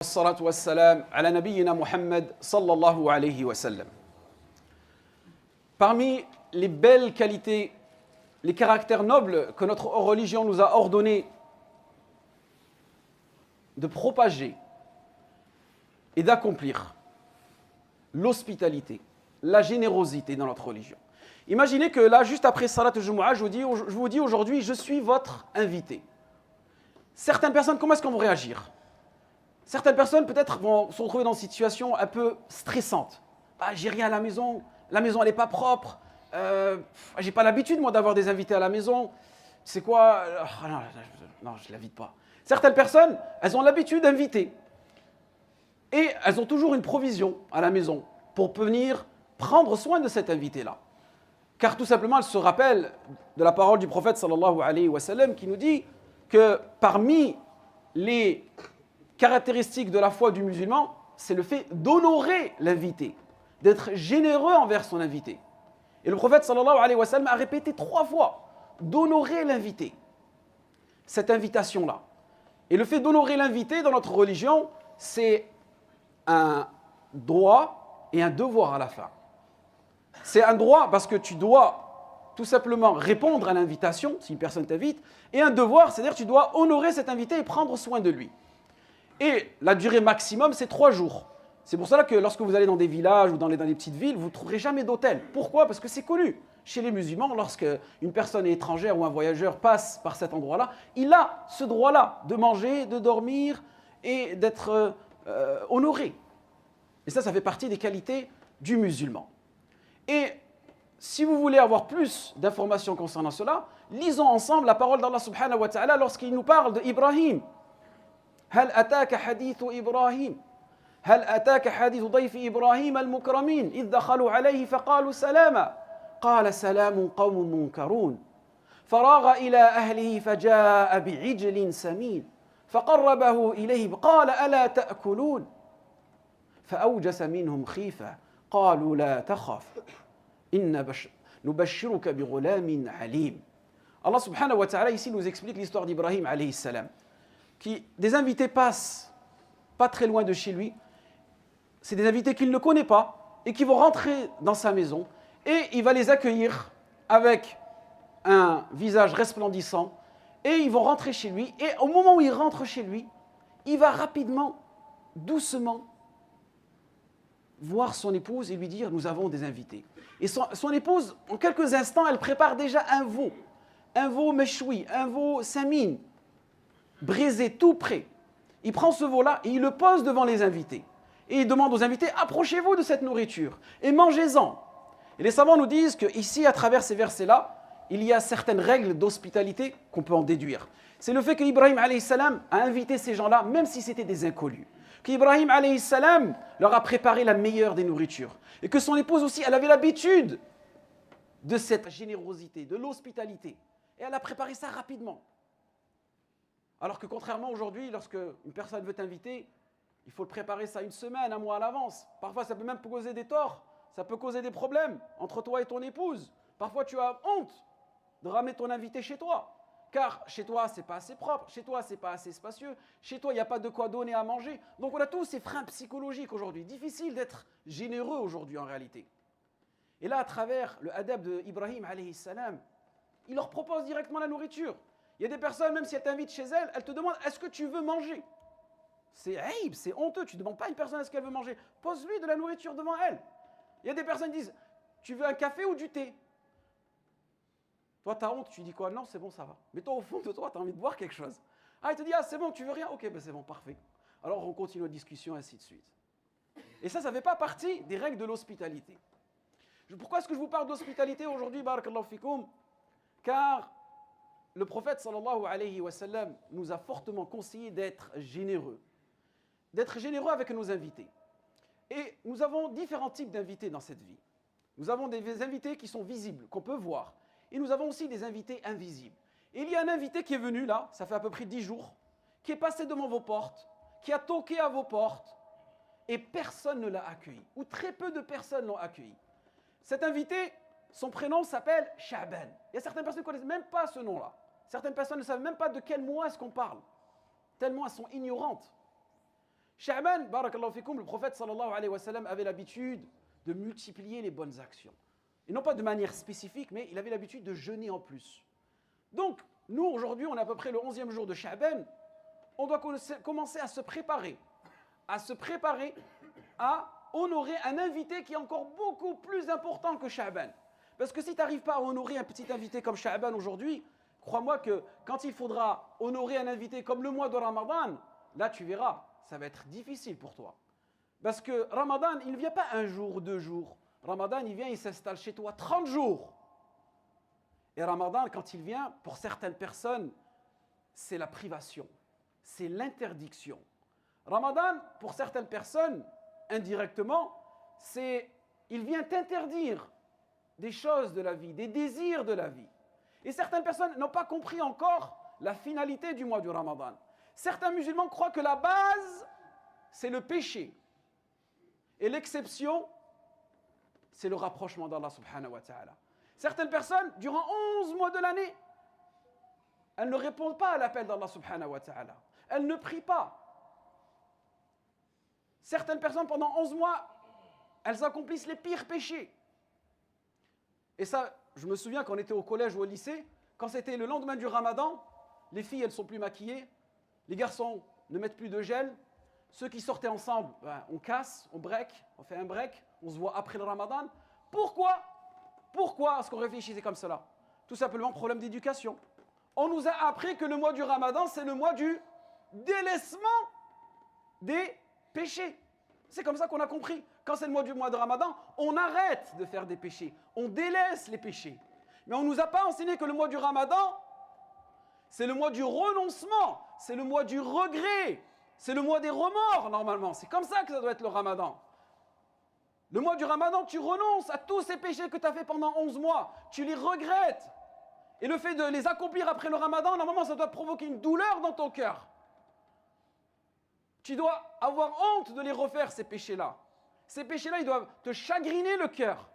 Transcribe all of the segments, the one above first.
والصلاة والسلام على نبينا Muhammad sallallahu alayhi wa sallam. Parmi les belles qualités, les caractères nobles que notre religion nous a ordonné de propager et d'accomplir, l'hospitalité, la générosité dans notre religion. Imaginez que là, juste après Salat al-Jumu'ah, je vous dis aujourd'hui, je suis votre invité. Certaines personnes, comment est-ce qu'on va réagir? Certaines personnes peut-être vont se retrouver dans une situation un peu stressante. Ah, j'ai rien à la maison elle n'est pas propre, j'ai pas l'habitude moi d'avoir des invités à la maison. C'est quoi? Non, je ne l'invite pas. Certaines personnes, elles ont l'habitude d'inviter. Et elles ont toujours une provision à la maison pour venir prendre soin de cet invité-là. Car tout simplement, elles se rappellent de la parole du prophète sallallahu alayhi wa sallam qui nous dit que parmi les caractéristique de la foi du musulman, c'est le fait d'honorer l'invité, d'être généreux envers son invité. Et le prophète sallallahu alayhi wa sallam a répété 3 fois d'honorer l'invité, cette invitation-là. Et le fait d'honorer l'invité dans notre religion, c'est un droit et un devoir à la fin. C'est un droit parce que tu dois tout simplement répondre à l'invitation, si une personne t'invite, et un devoir, c'est-à-dire que tu dois honorer cet invité et prendre soin de lui. Et la durée maximum, c'est 3 jours. C'est pour cela que lorsque vous allez dans des villages ou dans des petites villes, vous ne trouverez jamais d'hôtel. Pourquoi? Parce que c'est connu. Chez les musulmans, lorsque une personne étrangère ou un voyageur passe par cet endroit-là, il a ce droit-là de manger, de dormir et d'être honoré. Et ça fait partie des qualités du musulman. Et si vous voulez avoir plus d'informations concernant cela, lisons ensemble la parole d'Allah subhanahu wa ta'ala lorsqu'il nous parle d'Ibrahim. هل أتاك حديث إبراهيم هل أتاك حديث ضيف إبراهيم المكرمين إذ دخلوا عليه فقالوا سلاما قال سلام قوم منكرون فراغ إلى أهله فجاء بعجل سمين فقربه إليه قال ألا تأكلون فأوجس منهم خيفة قالوا لا تخف إن نبشرك بغلام عليم. Allah subhanahu wa ta'ala ici nous explique l'histoire d'Ibrahim alayhi salam. Des invités passent pas très loin de chez lui, c'est des invités qu'il ne connaît pas et qui vont rentrer dans sa maison et il va les accueillir avec un visage resplendissant et ils vont rentrer chez lui et au moment où ils rentrent chez lui, il va rapidement, doucement voir son épouse et lui dire nous avons des invités. Et son épouse, en quelques instants, elle prépare déjà un veau méchoui, un veau samine, brisé, tout prêt. Il prend ce veau-là et il le pose devant les invités. Et il demande aux invités, approchez-vous de cette nourriture et mangez-en. Et les savants nous disent qu'ici, à travers ces versets-là, il y a certaines règles d'hospitalité qu'on peut en déduire. C'est le fait qu'Ibrahim alayhi salam a invité ces gens-là, même si c'était des inconnus. Qu'Ibrahim alayhi salam leur a préparé la meilleure des nourritures. Et que son épouse aussi, elle avait l'habitude de cette générosité, de l'hospitalité. Et elle a préparé ça rapidement. Alors que contrairement aujourd'hui, lorsque une personne veut t'inviter, il faut préparer ça 1 semaine, 1 mois à l'avance. Parfois, ça peut même causer des torts, ça peut causer des problèmes entre toi et ton épouse. Parfois, tu as honte de ramener ton invité chez toi, car chez toi, ce n'est pas assez propre, chez toi, ce n'est pas assez spacieux, chez toi, il n'y a pas de quoi donner à manger. Donc, on a tous ces freins psychologiques aujourd'hui. Difficile d'être généreux aujourd'hui en réalité. Et là, à travers le adab d'Ibrahim alayhi salam, il leur propose directement la nourriture. Il y a des personnes, même si elles t'invitent chez elles, elles te demandent est-ce que tu veux manger? C'est aïb, c'est honteux. Tu ne demandes pas à une personne est-ce qu'elle veut manger. Pose-lui de la nourriture devant elle. Il y a des personnes qui disent tu veux un café ou du thé? Toi, tu as honte, tu dis quoi? Non, c'est bon, ça va. Mais toi, au fond de toi, tu as envie de boire quelque chose. Ah, il te dit ah, c'est bon, tu veux rien? Ok, ben c'est bon, parfait. Alors, on continue la discussion, ainsi de suite. Et ça ne fait pas partie des règles de l'hospitalité. Pourquoi est-ce que je vous parle d'hospitalité aujourd'hui, barakallahu fikoum? Car le prophète sallallahu alayhi wa sallam nous a fortement conseillé d'être généreux avec nos invités. Et nous avons différents types d'invités dans cette vie. Nous avons des invités qui sont visibles, qu'on peut voir. Et nous avons aussi des invités invisibles. Et il y a un invité qui est venu là, ça fait à peu près 10 jours, qui est passé devant vos portes, qui a toqué à vos portes, et personne ne l'a accueilli, ou très peu de personnes l'ont accueilli. Cet invité, son prénom s'appelle Sha'ban. Il y a certaines personnes qui ne connaissent même pas ce nom-là. Certaines personnes ne savent même pas de quel mois est-ce qu'on parle, tellement elles sont ignorantes. Sha'ban, barakallahu fikoum, le prophète sallallahu alayhi wa sallam avait l'habitude de multiplier les bonnes actions. Et non pas de manière spécifique, mais il avait l'habitude de jeûner en plus. Donc, nous, aujourd'hui, on est à peu près le 11e jour de Sha'ban, on doit commencer à se préparer à honorer un invité qui est encore beaucoup plus important que Sha'ban. Parce que si tu n'arrives pas à honorer un petit invité comme Sha'ban aujourd'hui, crois-moi que quand il faudra honorer un invité comme le mois de Ramadan, là tu verras, ça va être difficile pour toi. Parce que Ramadan, il ne vient pas un jour, 2 jours. Ramadan, il vient, il s'installe chez toi 30 jours. Et Ramadan, quand il vient, pour certaines personnes, c'est la privation, c'est l'interdiction. Ramadan, pour certaines personnes, indirectement, il vient t'interdire des choses de la vie, des désirs de la vie. Et certaines personnes n'ont pas compris encore la finalité du mois du Ramadan. Certains musulmans croient que la base, c'est le péché. Et l'exception, c'est le rapprochement d'Allah subhanahu wa ta'ala. Certaines personnes, durant 11 mois de l'année, elles ne répondent pas à l'appel d'Allah subhanahu wa ta'ala. Elles ne prient pas. Certaines personnes, pendant 11 mois, elles accomplissent les pires péchés. Et ça, je me souviens quand on était au collège ou au lycée, quand c'était le lendemain du Ramadan, les filles, elles sont plus maquillées, les garçons ne mettent plus de gel, ceux qui sortaient ensemble, on casse, on break, on fait un break, on se voit après le Ramadan. Pourquoi est-ce qu'on réfléchissait comme cela? Tout simplement, problème d'éducation. On nous a appris que le mois du Ramadan, c'est le mois du délaissement des péchés. C'est comme ça qu'on a compris. Quand c'est le mois de Ramadan, on arrête de faire des péchés. On délaisse les péchés. Mais on ne nous a pas enseigné que le mois du Ramadan, c'est le mois du renoncement, c'est le mois du regret, c'est le mois des remords normalement. C'est comme ça que ça doit être le Ramadan. Le mois du Ramadan, tu renonces à tous ces péchés que tu as fait pendant 11 mois. Tu les regrettes. Et le fait de les accomplir après le Ramadan, normalement, ça doit provoquer une douleur dans ton cœur. Tu dois avoir honte de les refaire, ces péchés-là. Ces péchés-là, ils doivent te chagriner le cœur.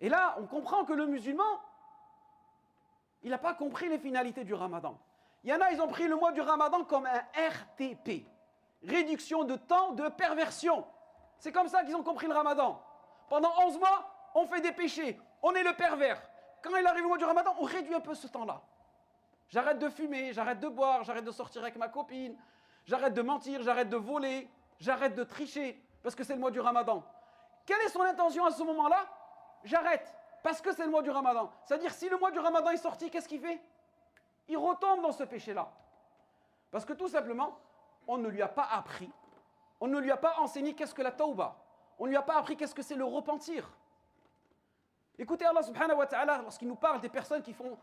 Et là, on comprend que le musulman, il n'a pas compris les finalités du Ramadan. Il y en a, ils ont pris le mois du Ramadan comme un RTP. Réduction de temps de perversion. C'est comme ça qu'ils ont compris le Ramadan. Pendant 11 mois, on fait des péchés. On est le pervers. Quand il arrive le mois du Ramadan, on réduit un peu ce temps-là. J'arrête de fumer, j'arrête de boire, j'arrête de sortir avec ma copine. J'arrête de mentir, j'arrête de voler, j'arrête de tricher, parce que c'est le mois du Ramadan. Quelle est son intention à ce moment-là? J'arrête, parce que c'est le mois du Ramadan. C'est-à-dire, si le mois du Ramadan est sorti, qu'est-ce qu'il fait? Il retombe dans ce péché-là. Parce que tout simplement, on ne lui a pas appris, on ne lui a pas enseigné qu'est-ce que la tawba. On ne lui a pas appris qu'est-ce que c'est le repentir. Écoutez Allah subhanahu wa ta'ala, lorsqu'il nous parle des personnes qui font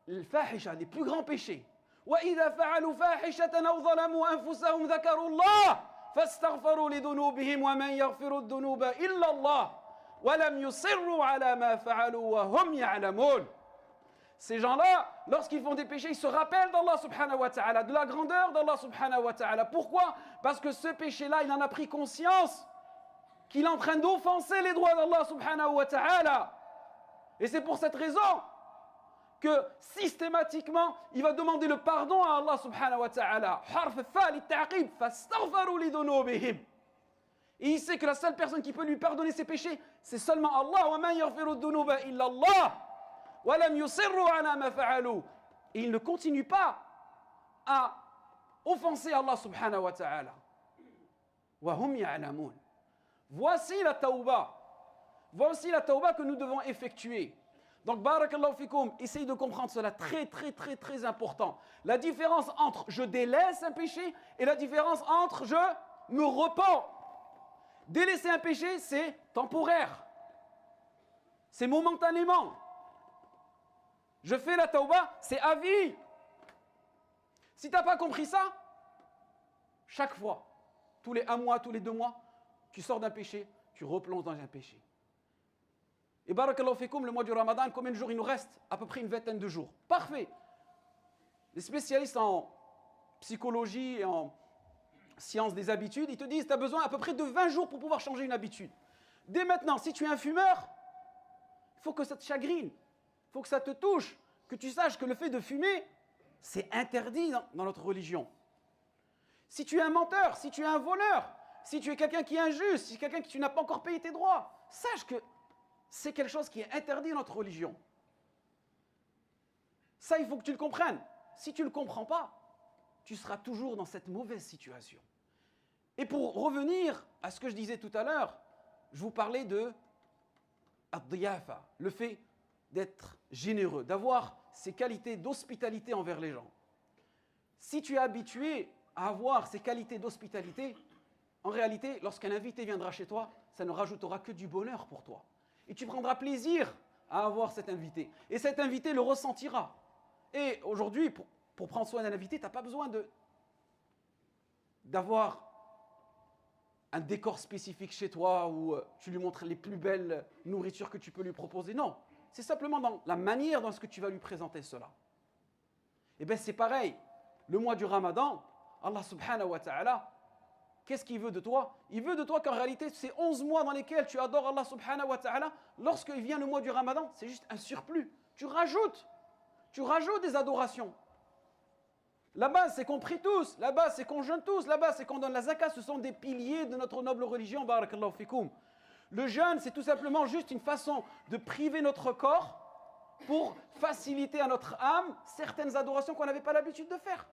le fahisha, les plus grands péchés. وَإِذَا فَعَلُوا فَاحِشَةً أَوْ ظَلَمُوا أَنفُسَهُمْ ذَكَرُوا اللَّهَ فَاسْتَغْفَرُوا لِذُنُوبِهِمْ وَمَنْ يَغْفِرُ الذُّنُوبَ إِلَّا اللَّهُ وَلَمْ يُصِرُّوا عَلَى مَا فَعَلُوا وَهُمْ يَعْلَمُونَ. Ces gens-là, lorsqu'ils font des péchés, ils se rappellent d'Allah subhanahu wa ta'ala, de la grandeur d'Allah subhanahu wa ta'ala. Pourquoi? Parce que ce péché-là, il en a pris conscience qu'il est en train d'offenser les droits d'Allah subhanahu wa ta'ala. Et c'est pour cette raison que systématiquement, il va demander le pardon à Allah subhanahu wa ta'ala. Et il sait que la seule personne qui peut lui pardonner ses péchés, c'est seulement Allah. Et il ne continue pas à offenser Allah subhanahu wa ta'ala. Voici la tawba. Voici la tawba que nous devons effectuer. Donc, barakallahu fikoum, essayez de comprendre cela, très important. La différence entre je délaisse un péché et la différence entre je me repens. Délaisser un péché, c'est temporaire. C'est momentanément. Je fais la tawba, c'est à vie. Si tu n'as pas compris ça, chaque fois, tous les 1 mois, tous les 2 mois, tu sors d'un péché, tu replonges dans un péché. Et barakallahu fikoum, le mois du Ramadan, combien de jours il nous reste? À peu près une vingtaine de jours. Parfait. Les spécialistes en psychologie et en sciences des habitudes, ils te disent que tu as besoin à peu près de 20 jours pour pouvoir changer une habitude. Dès maintenant, si tu es un fumeur, il faut que ça te chagrine, il faut que ça te touche, que tu saches que le fait de fumer, c'est interdit dans notre religion. Si tu es un menteur, si tu es un voleur, si tu es quelqu'un qui est injuste, si tu es quelqu'un qui tu n'as pas encore payé tes droits, sache que c'est quelque chose qui est interdit dans notre religion. Ça, il faut que tu le comprennes. Si tu ne le comprends pas, tu seras toujours dans cette mauvaise situation. Et pour revenir à ce que je disais tout à l'heure, je vous parlais de ad-diyafa, le fait d'être généreux, d'avoir ces qualités d'hospitalité envers les gens. Si tu es habitué à avoir ces qualités d'hospitalité, en réalité, lorsqu'un invité viendra chez toi, ça ne rajoutera que du bonheur pour toi. Et tu prendras plaisir à avoir cet invité. Et cet invité le ressentira. Et aujourd'hui, pour prendre soin d'un invité, tu n'as pas besoin d'avoir un décor spécifique chez toi où tu lui montres les plus belles nourritures que tu peux lui proposer. Non, c'est simplement dans la manière dont tu vas lui présenter cela. Et bien c'est pareil, le mois du Ramadan, Allah subhanahu wa ta'ala, qu'est-ce qu'il veut de toi? Il veut de toi qu'en réalité, ces 11 mois dans lesquels tu adores Allah subhanahu wa ta'ala, lorsqu'il vient le mois du Ramadan, c'est juste un surplus. Tu rajoutes des adorations. La base, c'est qu'on prie tous. La base, c'est qu'on jeûne tous. La base, c'est qu'on donne la zakat. Ce sont des piliers de notre noble religion. Barakallahu fikoum. Le jeûne, c'est tout simplement juste une façon de priver notre corps pour faciliter à notre âme certaines adorations qu'on n'avait pas l'habitude de faire.